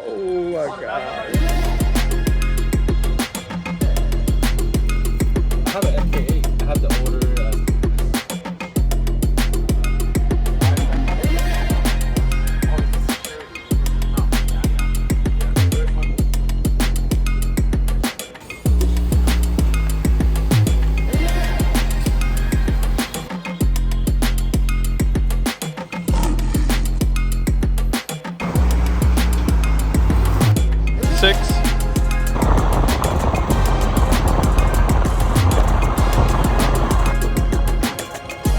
Oh my god. I have an FK8. I have the older.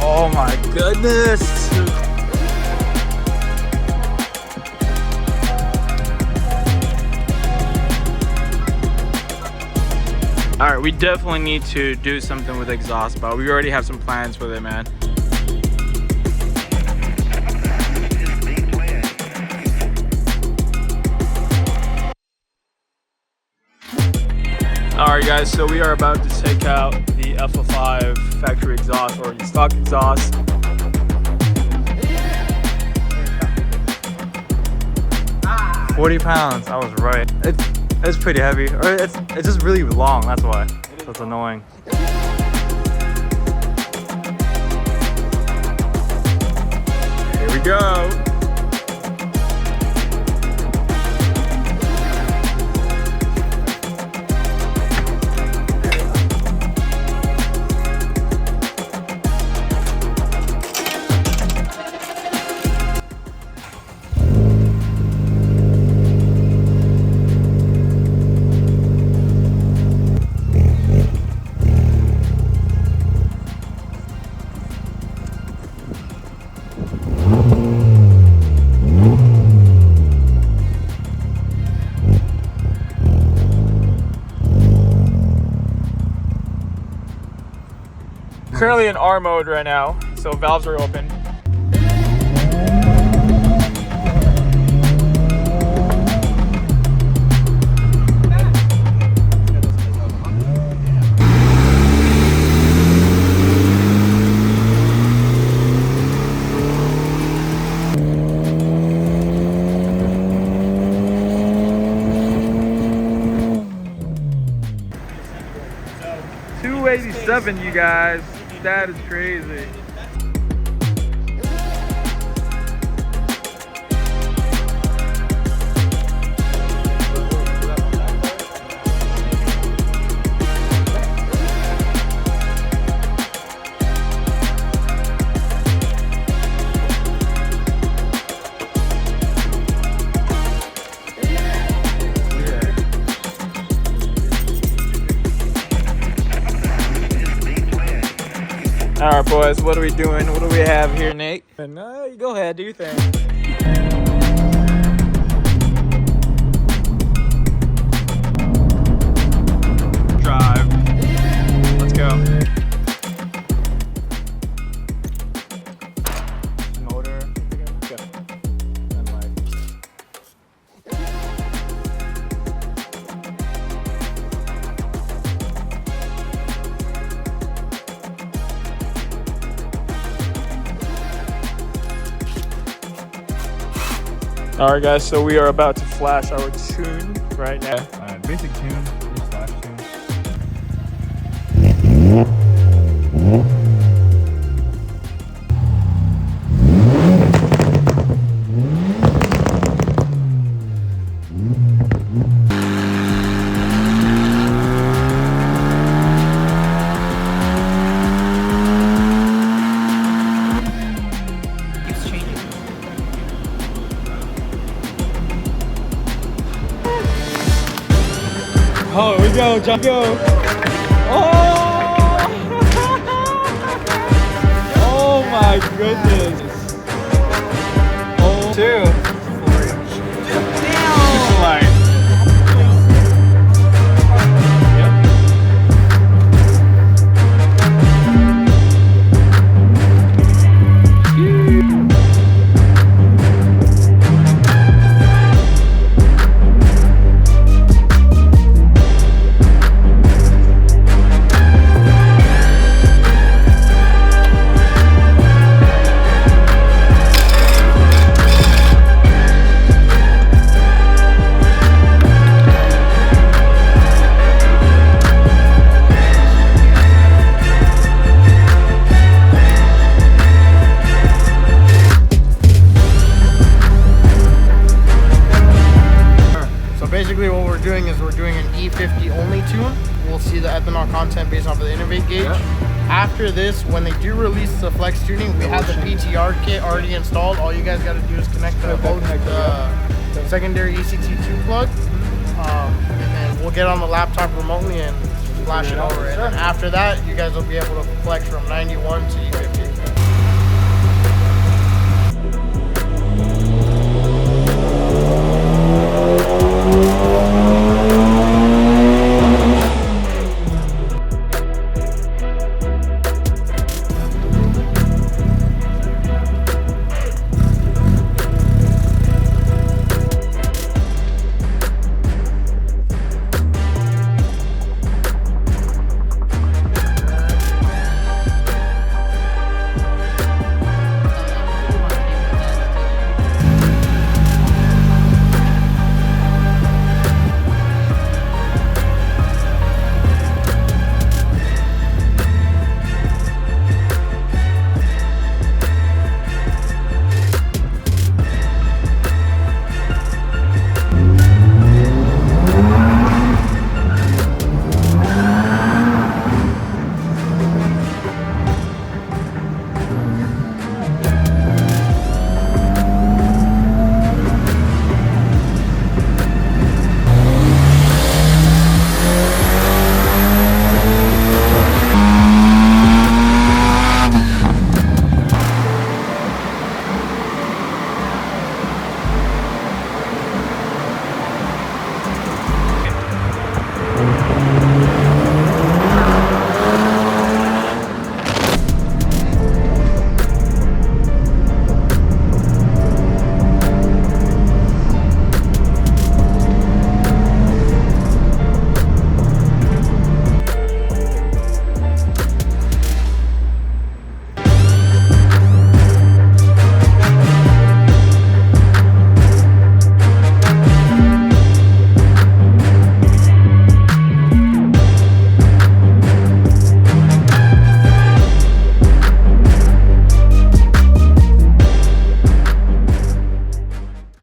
Oh my goodness! Alright, we definitely need to do something with exhaust, but we already have some plans with it, man. Alright guys, so we are about to take out the FL5 factory exhaust, or the stock exhaust. £40, I was right. It's pretty heavy, or it's just really long, that's why. That's annoying. Here we go. Currently in R mode right now, so valves are open. $287, you guys. That is crazy. All right, boys, what are we doing? What do we have here, Nate? And you go ahead, do your thing. Drive. Let's go. Motor. Go. And light. All right, guys, so we are about to flash our tune right now. Basic tune, just flash tune. Oh, we go, John, go. Oh! Oh my goodness. Oh, two. Damn! Like. basically what we're doing is we're doing an E50 only tune. We'll see the ethanol content based off of the Innovate gauge. After this, when they do release the flex tuning, we have the PTR kit already installed. All you guys got to do is connect the secondary ECT2 plug, and we'll get on the laptop remotely and flash it over. And then after that, you guys will be able to flex from 91 to